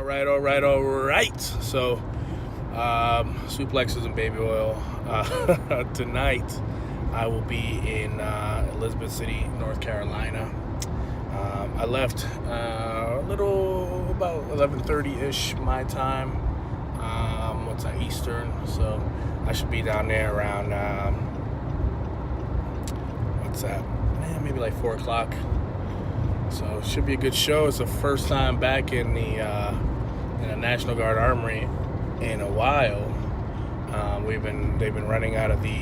All right. So, suplexes and baby oil. Tonight, I will be in Elizabeth City, North Carolina. I left about 11:30-ish my time. What's that, Eastern? So, I should be down there around, maybe like 4 o'clock. So it should be a good show. It's the first time back in the National Guard Armory in a while. They've been running out of the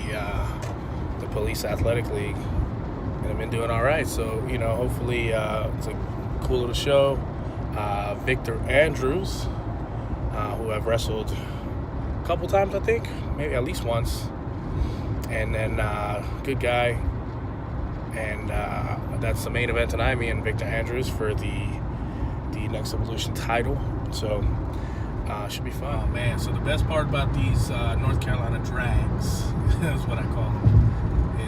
Police Athletic League, and they've been doing all right. So hopefully it's a cool little show. Victor Andrews, who I've wrestled a couple times, I think, maybe at least once, and then good guy. And that's the main event tonight, me and Victor Andrews for the Next Evolution title. So should be fun. Oh man! So the best part about these North Carolina drags is what I call them.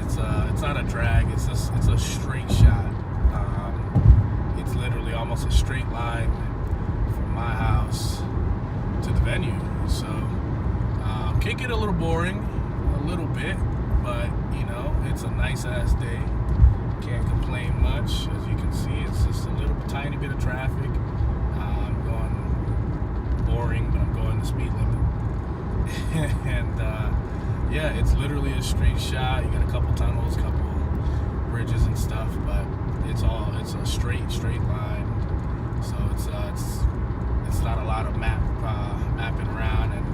It's not a drag. It's a straight shot. It's literally almost a straight line from my house to the venue. So can get a little boring, a little bit, but it's a nice ass day. Can't complain much. As you can see, it's just a little tiny bit of traffic. I'm going boring, but I'm going the speed limit. And it's literally a straight shot. You got a couple tunnels, couple bridges and stuff, but it's a straight line. So it's not a lot of mapping around and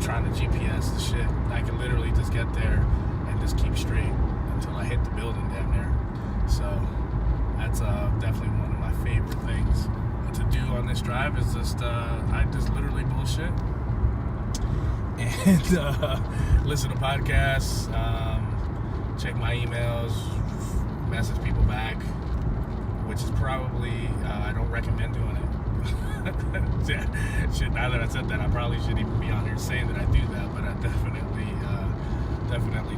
trying to GPS the shit. I can literally just get there and just keep straight until I hit the building down there. So that's definitely one of my favorite things to do on this drive is I just literally bullshit and listen to podcasts, check my emails, message people back, which is probably I don't recommend doing it. Shit, now that I said that, I probably shouldn't even be on here saying that I do that, but I definitely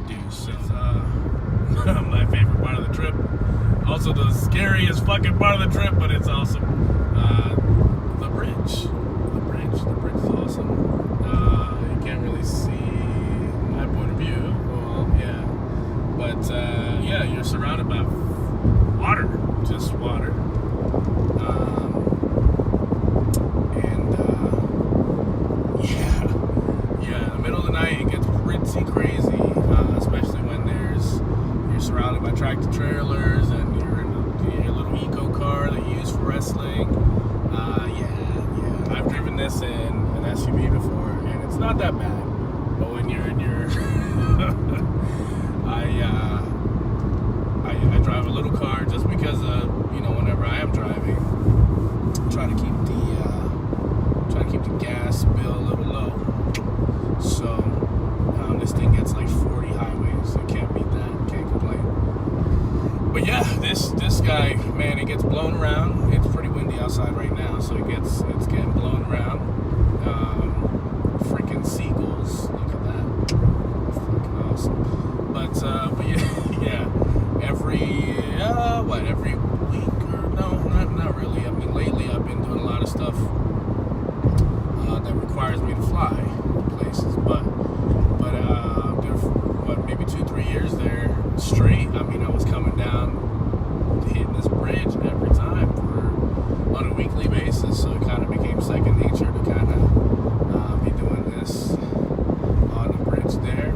do. So it's my favorite part of the trip. Also the scariest fucking part of the trip, but it's awesome. The bridge. The bridge is awesome. You can't really see my point of view. Well, yeah. But you're surrounded by water. Just water. In the middle of the night it gets pretty crazy, especially when you're surrounded by tractor trailers and you're in your little eco car that you use for wrestling. I've driven this in an SUV before, and it's not that bad. But when you're in your, I drive a little car just because whenever I am driving, try to keep the gas bill a little low. So this thing gets like 40 highways. So can't beat that. Can't complain. But yeah, this guy, man, it gets blown around. It's pretty windy outside right now, so it's getting blown around. Freaking seagulls. Look at that. Fucking awesome. But yeah, every week or no, not really. I mean, lately I've been doing a lot of stuff that requires me to fly places, but maybe 2-3 years there straight. I mean, I was coming down, hitting this bridge every time on a weekly basis, so it kind of became second nature to kind of be doing this on the bridge there,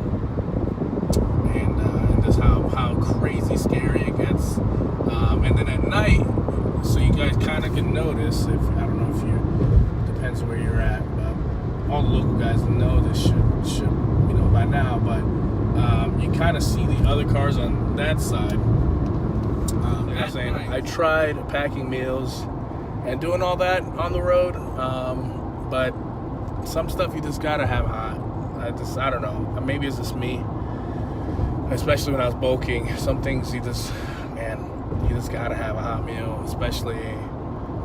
and just how crazy scary it gets, and then at night, so you guys kind of can notice, if I don't know if you, depends where you're at, but all the local guys know this should by now, but you kind of see the other cars on that side. I tried packing meals and doing all that on the road, but some stuff you just gotta have hot. I don't know. Maybe it's just me, especially when I was bulking. Some things you just gotta have a hot meal, especially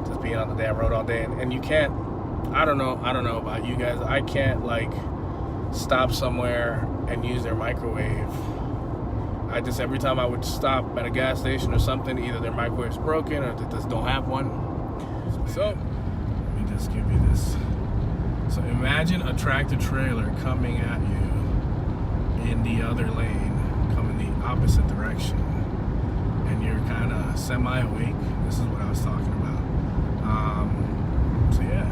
just being on the damn road all day. And you can't. I don't know about you guys. I can't stop somewhere and use their microwave. Every time I would stop at a gas station or something, either their microwave's broken or they just don't have one. So, let me just give you this. So imagine a tractor trailer coming at you in the other lane, coming the opposite direction, and you're kind of semi-awake. This is what I was talking about. So yeah,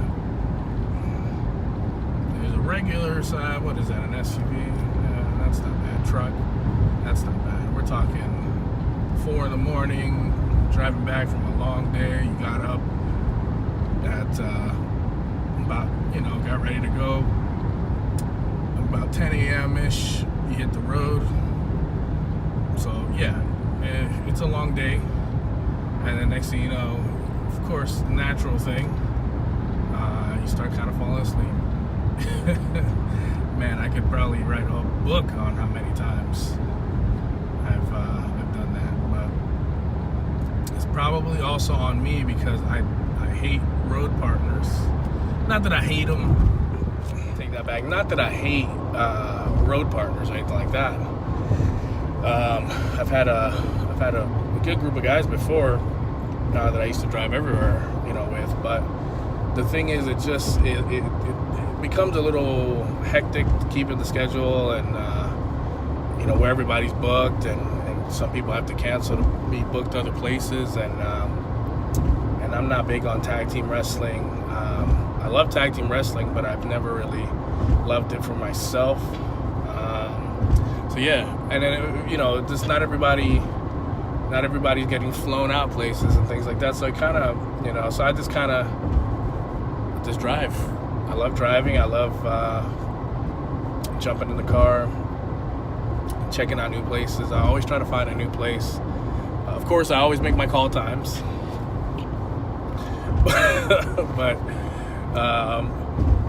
there's a regular side. What is that? An SUV? Yeah, that's not bad. Truck? That's not bad. We're talking 4 in the morning, driving back from a long day. You got up at about, got ready to go. About 10 a.m.-ish, you hit the road. So yeah, it's a long day. And then next thing you know, of course, the natural thing, you start kind of falling asleep. Man, I could probably write a book on how many times I've done that. But it's probably also on me because I hate road partners. Not that I hate them. Take that back. Not that I hate road partners or anything like that. I've had a good group of guys before that I used to drive everywhere, with. But the thing is, it becomes a little hectic keeping the schedule, and where everybody's booked, and some people have to cancel to be booked other places, and I'm not big on tag team wrestling. I love tag team wrestling, but I've never really loved it for myself. So yeah, and then just not everybody's getting flown out places and things like that. So I kind of, so I just kind of just drive. I love driving. I love jumping in the car, checking out new places. I always try to find a new place. Of course, I always make my call times.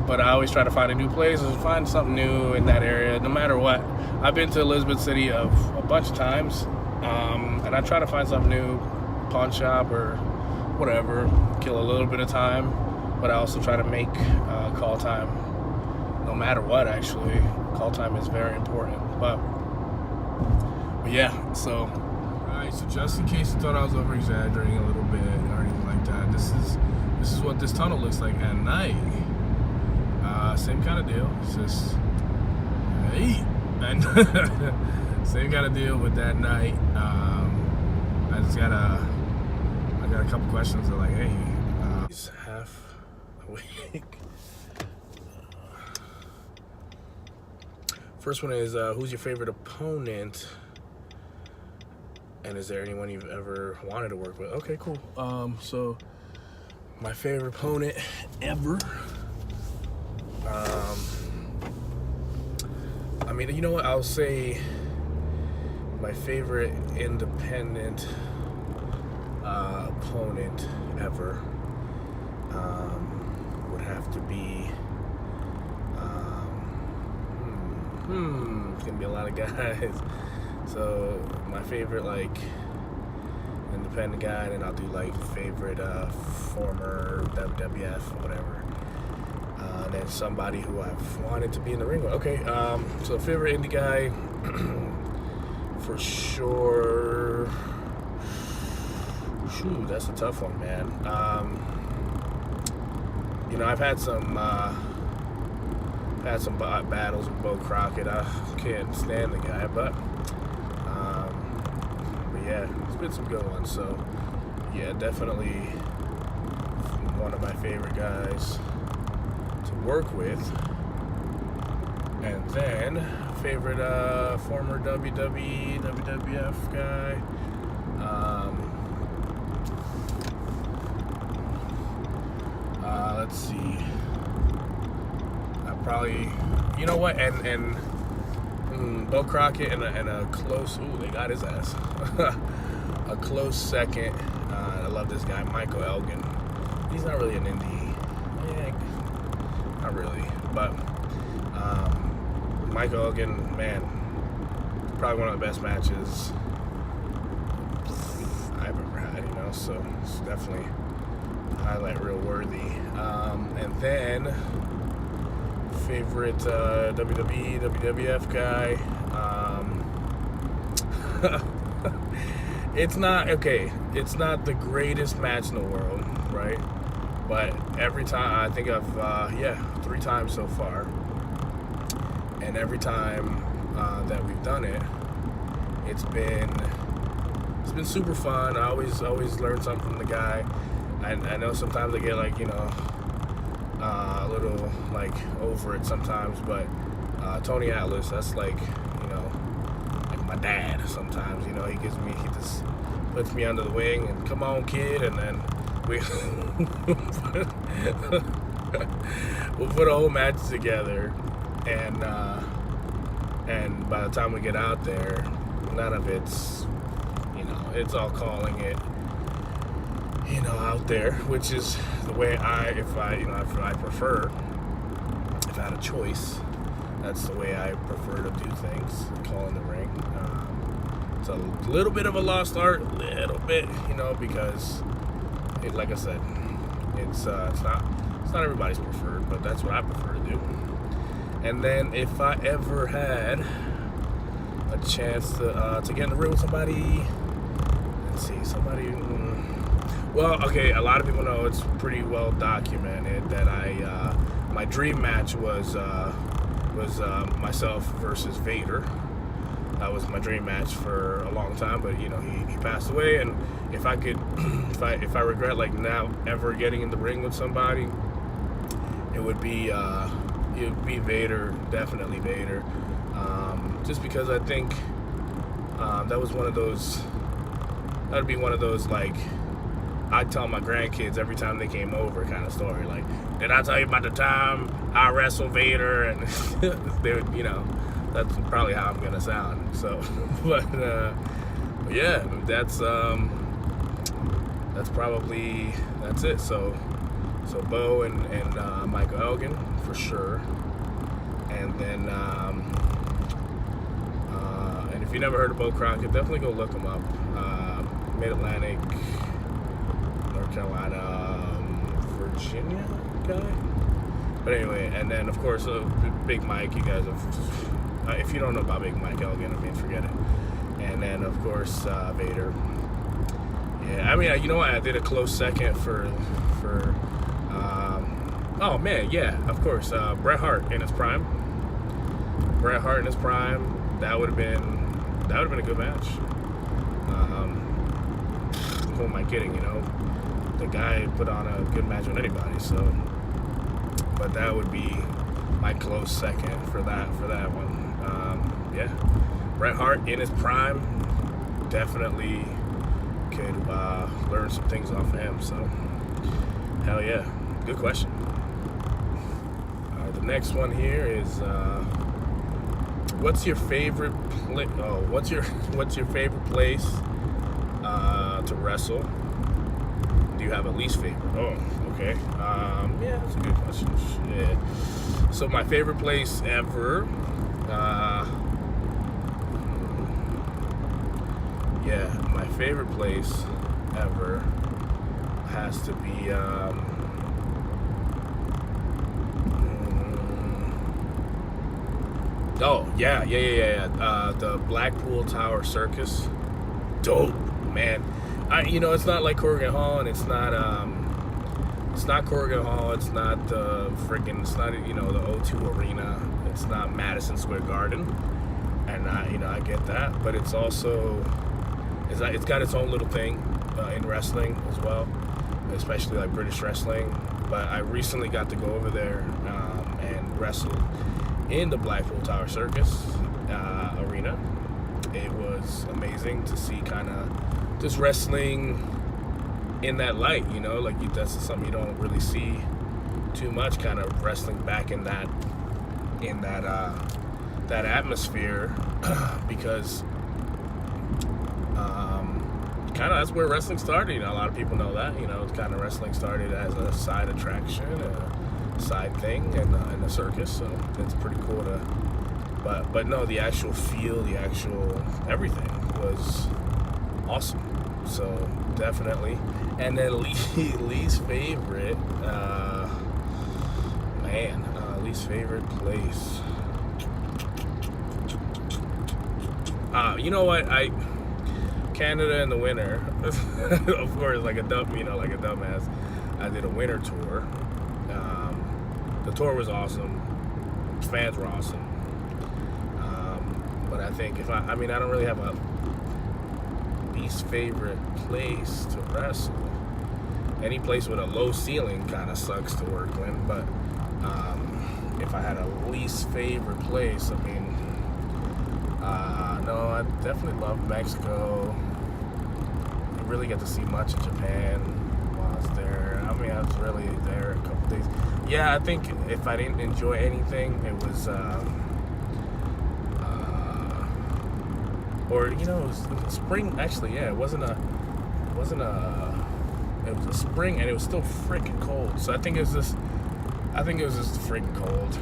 But I always try to find a new place or find something new in that area, no matter what. I've been to Elizabeth City a bunch of times, and I try to find something new, pawn shop or whatever, kill a little bit of time, but I also try to make call time, no matter what. Actually, call time is very important. But yeah, so. Alright, so just in case you thought I was over exaggerating a little bit or anything like that, this is what this tunnel looks like at night. Same kind of deal. It's just and same kind of deal with that night. I got a couple questions. They're like, hey, he's half awake. First one is, who's your favorite opponent? And is there anyone you've ever wanted to work with? Okay, cool. So my favorite opponent ever. I mean, you know what? I'll say my favorite independent opponent ever would have to be. It's gonna be a lot of guys. So my favorite independent guy, and then I'll do favorite former WWF or whatever. And then somebody who I've wanted to be in the ring with. Okay, so favorite indie guy, for sure. Shoot, that's a tough one, man. I've had some battles with Bo Crockett. I can't stand the guy, but yeah, it's been some good ones. So yeah, definitely one of my favorite guys to work with. And then favorite former WWE, WWF guy. Let's see. I probably, you know what, and Bo Crockett and a close. Ooh, they got his ass. A close second. I love this guy, Michael Elgin. He's not really an indie. Yeah, not really, but Michael Elgin, man, probably one of the best matches I've ever had. So it's definitely highlight reel worthy. And then favorite WWE, WWF guy. It's not the greatest match in the world, right? But every time, I think I've 3 times so far, and every time that we've done it, it's been super fun. I always learn something from the guy. I know sometimes I get like, a little like over it sometimes, but Tony Atlas, that's like, like my dad sometimes. He just puts me under the wing and come on, kid, and then we'll put a whole match together, and by the time we get out there, none of it's, it's all calling it, out there, which is the way if I prefer, if I had a choice, that's the way I prefer to do things, call in the ring. It's a little bit of a lost art, because, like I said, it's not everybody's preferred, but that's what I prefer to do. And then if I ever had a chance to get in the ring with somebody, well, okay, a lot of people know, it's pretty well documented that my dream match was myself versus Vader. That was my dream match for a long time, but he passed away. And if I could, if I regret like now ever getting in the ring with somebody, it would be Vader, definitely Vader. Just because I think that was one of those. That would be one of those, like, I tell my grandkids every time they came over kind of story. Like, did I tell you about the time I wrestled Vader? And they would, that's probably how I'm gonna sound. So, but yeah, that's it. So Bo and Michael Elgin for sure, and then and if you never heard of Bo Crockett, definitely go look him up. Mid-Atlantic, North Carolina, Virginia guy. But anyway, and then of course Big Mike. You guys have, if you don't know about Big Mike Elgin, forget it. And then of course Vader. Yeah, you know what? I did a close second for oh man, yeah, of course, Bret Hart in his prime. Bret Hart in his prime. That would have been a good match. Who am I kidding? The guy put on a good match with anybody. So, but that would be my close second for that one. Yeah, Bret Hart in his prime, definitely could learn some things off of him. So, hell yeah, good question. The next one here is what's your favorite what's your favorite place to wrestle? Do you have a least favorite? Oh, okay. Yeah, that's a good question. Yeah. So my favorite place ever, my favorite place ever has to be the Blackpool Tower Circus. Dope, man. It's not like Corrigan Hall, and it's not Corrigan Hall. It's not the O2 Arena. It's not Madison Square Garden, and I get that. But it's also it's got its own little thing in wrestling as well, especially like British wrestling. But I recently got to go over there and wrestle in the Blackpool Tower Circus arena. It was amazing to see kind of just wrestling in that light, that's something you don't really see too much, kind of wrestling back in that atmosphere, because kind of that's where wrestling started. A lot of people know that, kind of wrestling started as a side attraction, a side thing in the circus, so it's pretty cool to, but no, the actual feel, the actual everything was awesome. So definitely. And then least favorite, least favorite place. You know what? Canada in the winter, of course, like a dumbass. I did a winter tour. The tour was awesome. Fans were awesome. But I think I don't really have a least favorite place to wrestle. Any place with a low ceiling kind of sucks to work in, but if I had a least favorite place, no, I definitely love Mexico. I really get to see much of Japan while I was there. I was really there a couple days. Yeah, I think if I didn't enjoy anything, it was, it was spring. Actually, yeah, it was a spring, and it was still freaking cold. So I think it was just freaking cold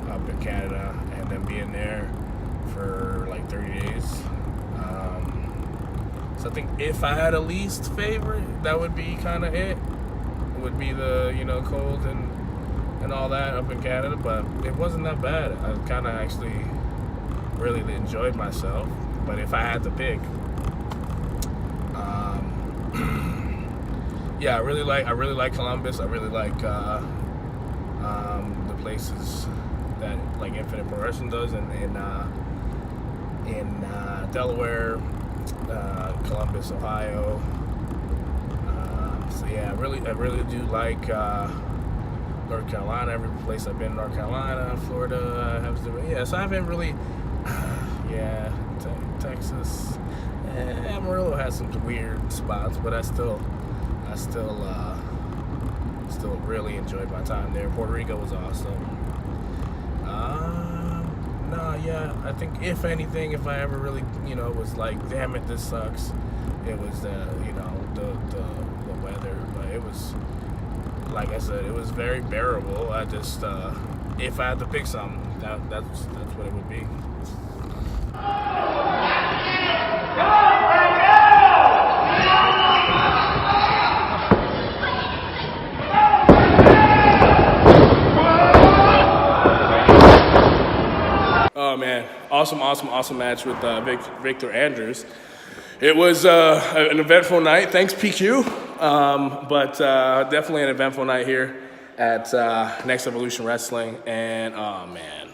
up in Canada, and then being there for like 30 days. So I think if I had a least favorite, that would be kind of it. It would be the cold and all that up in Canada, but it wasn't that bad. I kind of actually really enjoyed myself. But if I had to pick, yeah, I really like Columbus. I really like the places that like Infinite Pro Wrestling does in Delaware, Columbus, Ohio. So yeah, I really do like North Carolina. Every place I've been, North Carolina, Florida, so I haven't really, yeah, Texas. Amarillo has some weird spots, but I still really enjoyed my time there. Puerto Rico was awesome. I think if anything, if I ever really, was like, damn it, this sucks, it was the weather. But it was, like I said, it was very bearable. I just, if I had to pick something, that's what it would be. Oh man, awesome match with Victor Andrews. It was an eventful night. Thanks PQ, but definitely an eventful night here at Next Evolution Wrestling. And oh man,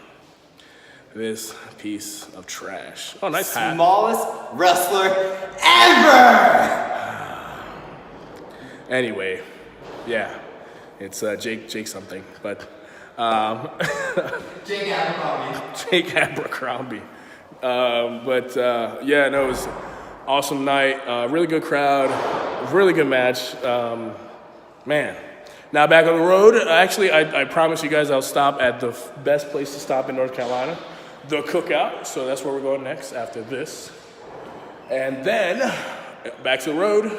this piece of trash. Oh, nice hat. Smallest wrestler ever. Anyway, yeah, it's Jake something, but. Jake Abercrombie. It was awesome night. Really good crowd. Really good match. Man. Now back on the road. Actually, I promise you guys I'll stop at the best place to stop in North Carolina, the Cookout. So that's where we're going next after this. And then back to the road.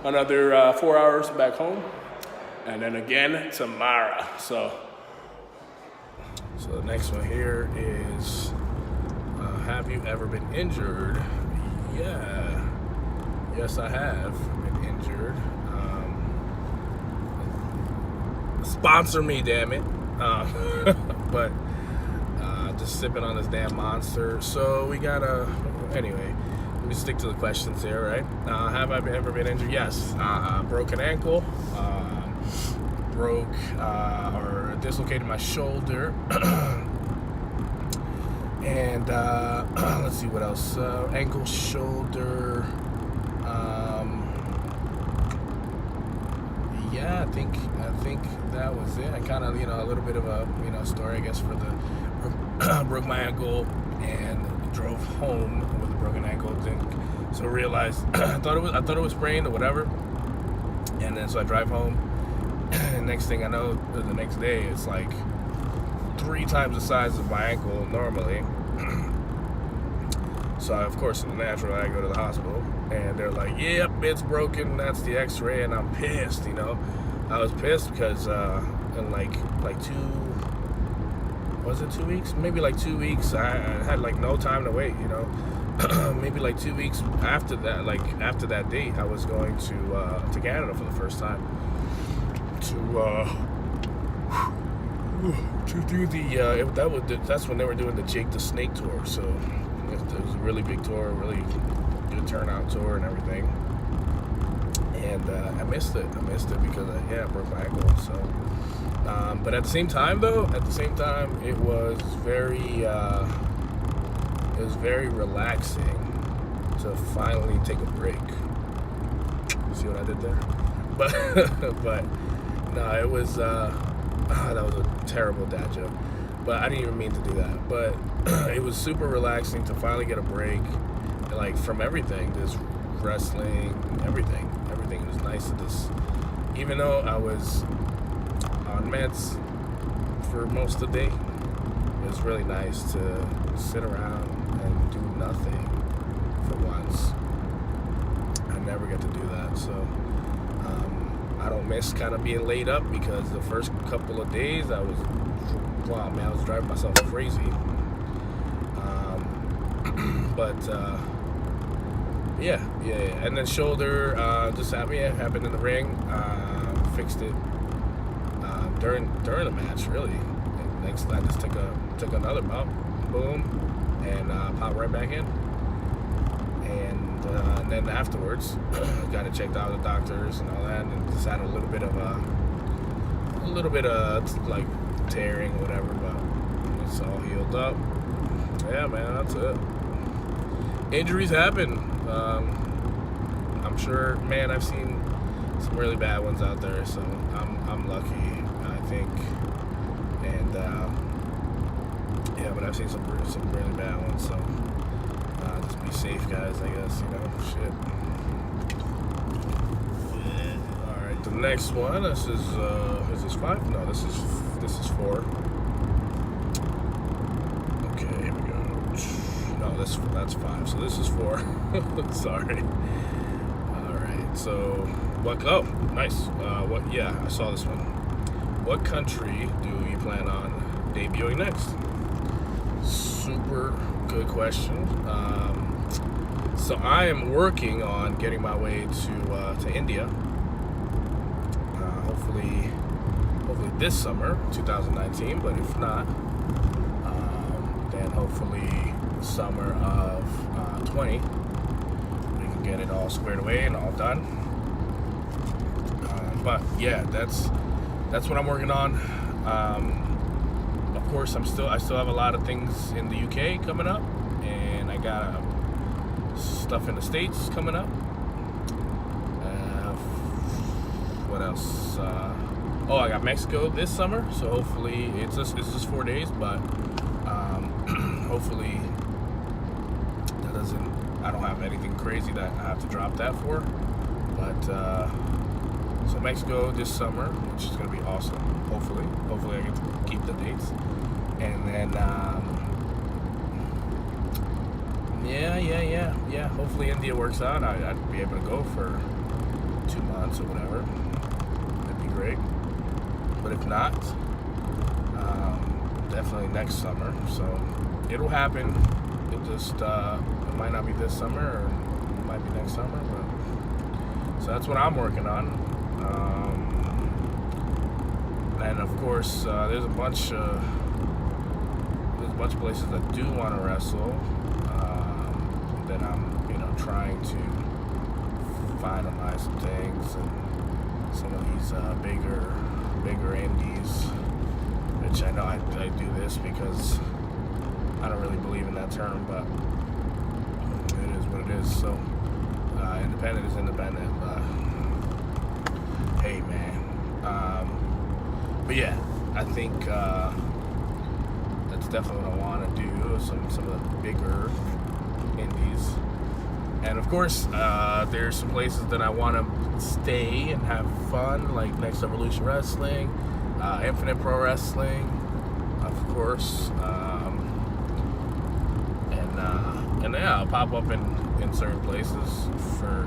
Another 4 hours back home. And then again tomorrow. So the next one here is, have you ever been injured? Yeah. Yes, I have been injured. Sponsor me, damn it. But just sipping on this damn Monster. So we anyway, let me stick to the questions here, right? Have I ever been injured? Yes. Broken ankle. Or dislocated my shoulder. And let's see what else. Ankle, shoulder. I think that was it. I kind of, a little bit of a, story, I guess, for the broke my ankle and drove home with a broken ankle. So I realized I thought it was sprained or whatever. And then so I drive home. And next thing I know, the next day, it's like 3 times the size of my ankle normally. So, of course, naturally, I go to the hospital. And they're like, yep, it's broken. That's the x-ray. And I'm pissed, I was pissed because in like 2 weeks? Maybe like 2 weeks. I had like no time to wait, Maybe like 2 weeks after that date, I was going to Canada for the first time. To do that's when they were doing the Jake the Snake tour, so it was a really big tour, really good turnout tour and everything. and I missed it. Because I broke my ankle. So, but at the same time, it was very relaxing to finally take a break. See what I did there? But no, it was that was a terrible dad joke. But I didn't even mean to do that. But it was super relaxing to finally get a break, like from everything, just wrestling, everything. It was nice to just, even though I was on meds for most of the day, it was really nice to sit around and do nothing for once. I never get to do that, so I don't miss kind of being laid up, because the first couple of days I was driving myself crazy. Yeah. And then shoulder just happened in the ring. Fixed it during the match, really. And next, I just took another bump, boom, and popped right back in. And then afterwards, got it checked out with the doctors and all that, and just had a little bit of like tearing, whatever, but it's all healed up. Yeah, man, that's it. Injuries happen. I'm sure, man, I've seen some really bad ones out there, so I'm lucky, I think. And yeah, but I've seen some really bad ones, so just be safe, guys, I guess, shit. All right, the next one, is this 5? No, this is 4. Okay, here we go. No, that's 5, so this is 4. Sorry. All right, so what? Oh, nice. Yeah, I saw this one. What country do you plan on debuting next? Super good question. So I am working on getting my way to India. Hopefully this summer, 2019. But if not, then hopefully summer of 20, we can get it all squared away and all done. But yeah, that's what I'm working on. Of course, I still have a lot of things in the UK coming up, and I got stuff in the States coming up. What else? I got Mexico this summer, so hopefully it's just 4 days, but hopefully I don't have anything crazy that I have to drop that for. But so Mexico this summer, which is gonna be awesome. Hopefully I get to keep the dates. And then yeah. Hopefully India works out. I'd be able to go for 2 months or whatever. That'd be great. But if not, definitely next summer. So it'll happen. It might not be this summer, or it might be next summer. But so that's what I'm working on. And of course, there's a bunch of places that do want to wrestle. That I'm, trying to finalize some things, and some of these bigger indies, which I know I do this because I don't really believe in that term, but it is what it is. So independent is independent. Hey, man. But yeah, I think that's definitely what I want to do. Some of the bigger indies. And of course, there's some places that I want to stay and have fun, like Next Evolution Wrestling, Infinite Pro Wrestling, of course, and yeah, I'll pop up in certain places for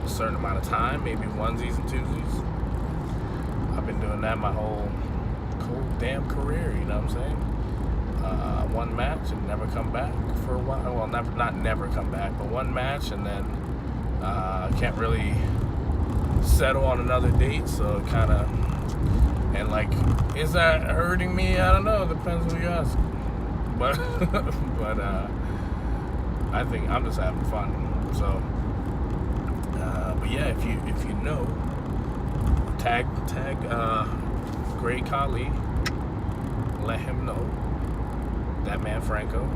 a certain amount of time, maybe onesies and twosies. I've been doing that my whole damn career, you know what I'm saying? One match and never come back for a while. Well, not never come back, but one match, and then can't really settle on another date. So kind of, and like, is that hurting me? I don't know. Depends who you ask. But I think I'm just having fun. So But yeah, if you know, tag Great Khali, let him know that man Franco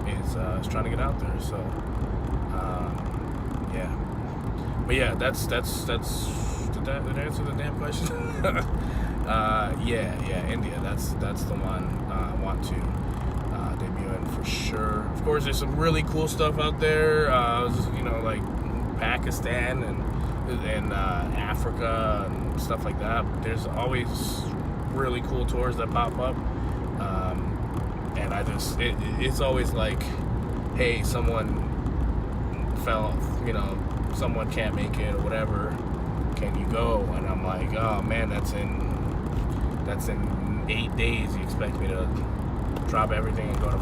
is trying to get out there. So yeah, but yeah, that's did that answer the damn question? yeah, India. That's the one I want to debut in for sure. Of course, there's some really cool stuff out there. Like Pakistan and Africa and stuff like that. There's always really cool tours that pop up, and it's always like, hey, someone fell, someone can't make it or whatever. Can you go? And I'm like, oh man, that's in 8 days. You expect me to drop everything and go to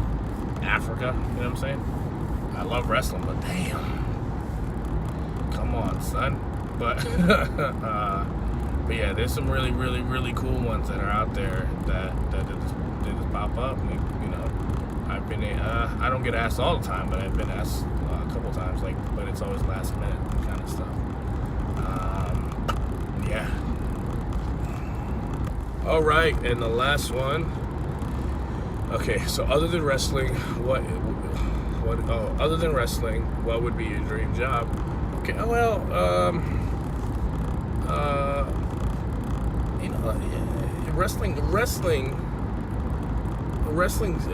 Africa? You know what I'm saying? I love wrestling, but damn, come on, son. But yeah, there's some really, really, really cool ones that are out there that just pop up. I've been I don't get asked all the time, but I've been asked a couple times. But it's always last minute kind of stuff. Yeah. All right, and the last one. Okay, so other than wrestling, other than wrestling, what would be your dream job? Okay, well, wrestling,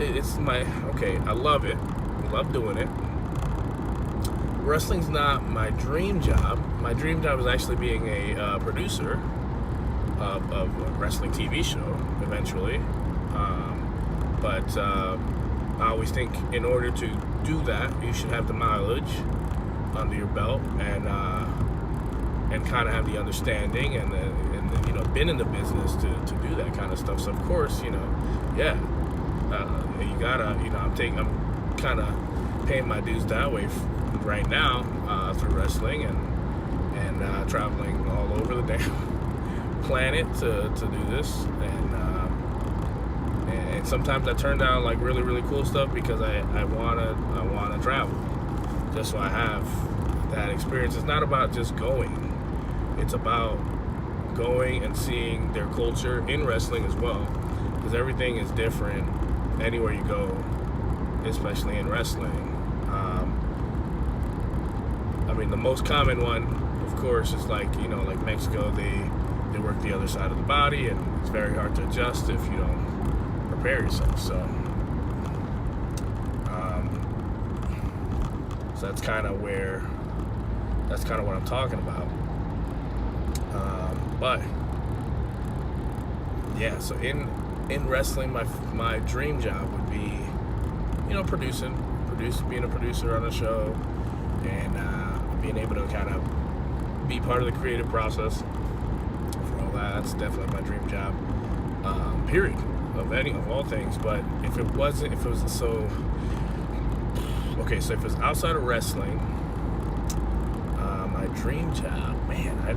it's I love it. I love doing it. Wrestling's not my dream job. My dream job is actually being a producer of a wrestling TV show eventually. But I always think in order to do that, you should have the mileage under your belt and kind of have the understanding and been in the business to do that kind of stuff. So of course, you gotta, I'm kind of paying my dues that way right now through wrestling and traveling all over the damn planet to do this, and sometimes I turn down like really, really cool stuff because I wanna travel just so I have that experience. It's not about just going; it's about going and seeing their culture in wrestling as well, because everything is different anywhere you go, especially in wrestling. The most common one, of course, is like Mexico. They work the other side of the body, and it's very hard to adjust if you don't prepare yourself. So that's kind of what I'm talking about. But yeah, so in wrestling, my dream job would be, being a producer on a show, and being able to kind of be part of the creative process for all that. That's definitely my dream job. Period. Of all things. But if it was outside of wrestling, my dream job, man, I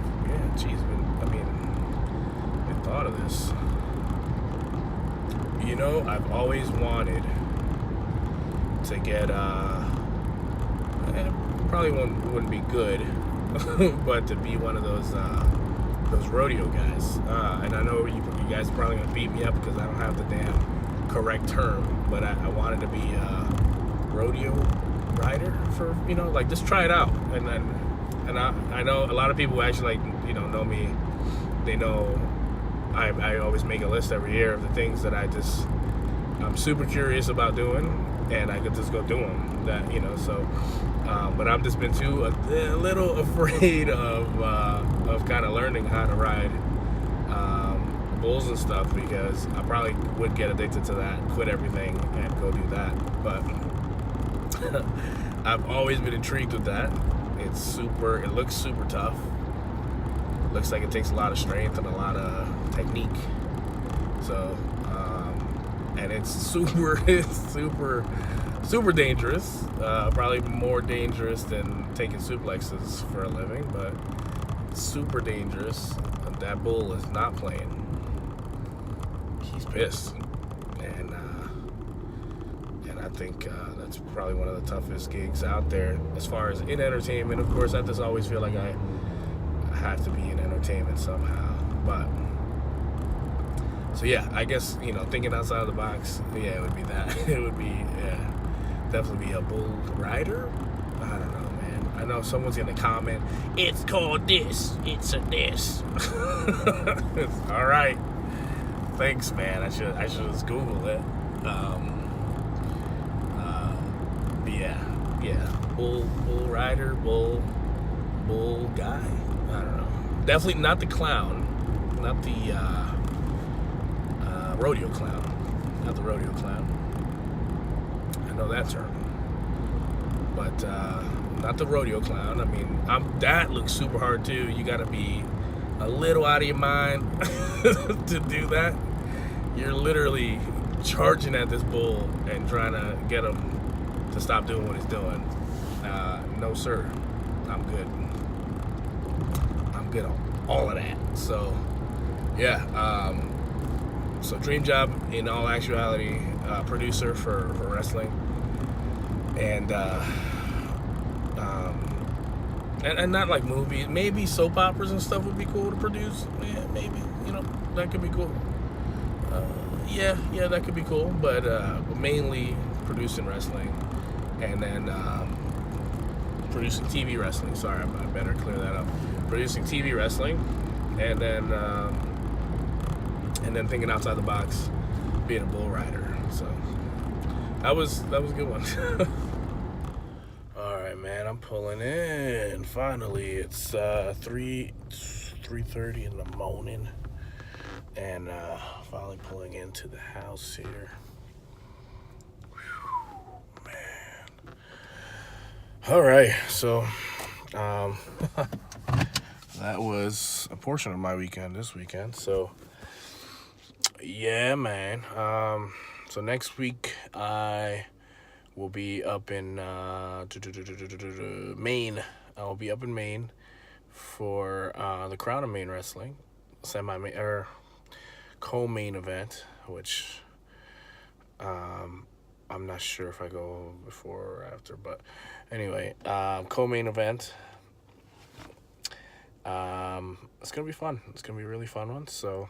thought of this. I've always wanted to get, probably wouldn't be good, but to be one of those rodeo guys. And I know you guys are probably gonna beat me up because I don't have the damn correct term, but I wanted to be a rodeo rider for, just try it out. And I know a lot of people who actually know me. They know I always make a list every year of the things that I'm super curious about doing, and I could just go do them. But I've just been a little afraid of kind of learning how to ride bulls and stuff, because I probably would get addicted to that, quit everything, and go do that. But I've always been intrigued with that. It looks super tough. Looks like it takes a lot of strength and a lot of technique. So, and it's super dangerous. Probably more dangerous than taking suplexes for a living, but super dangerous. That bull is not playing. He's pissed, and I think that's probably one of the toughest gigs out there as far as in entertainment. Of course, I just always feel like have to be in entertainment somehow. But so yeah, I guess, you know, thinking outside of the box, yeah, it would be that. It would be, yeah, definitely be a bull rider. I don't know, man. I know someone's gonna comment, it's called this, it's a this. All right, thanks, man. I should just Google it. Yeah, bull rider, bull guy. I don't know. Definitely not the clown, not the rodeo clown, not the rodeo clown. I know that term, but not the rodeo clown. I mean, that looks super hard too. You got to be a little out of your mind to do that. You're literally charging at this bull and trying to get him to stop doing what he's doing. No, sir. I'm good. I'm good on all of that. So, yeah. So, dream job in all actuality, producer for wrestling, and not like movies. Maybe soap operas and stuff would be cool to produce. Yeah, maybe. You know, that could be cool. Yeah, that could be cool. But mainly producing wrestling, and then producing TV wrestling. Sorry, I better clear that up. Producing TV wrestling, and then thinking outside the box, being a bull rider. So that was a good one. All right, man, I'm pulling in. Finally, it's 3:30 in the morning, and finally pulling into the house here. Whew, man. All right, so that was a portion of my weekend this weekend. So yeah, man. So next week I will be up in Maine. I will be up in Maine for the Crown of Maine Wrestling semi-main or co-main event, which I'm not sure if I go before or after, but anyway, co-main event. It's gonna be fun. It's gonna be a really fun one. So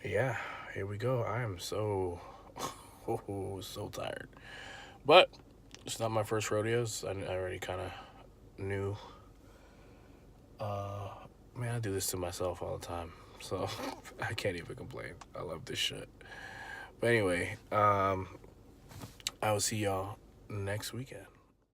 yeah, here we go. I am so so tired, but it's not my first rodeos. I already kind of knew. Man, I do this to myself all the time, so I can't even complain. I love this shit. But anyway, I will see y'all next weekend.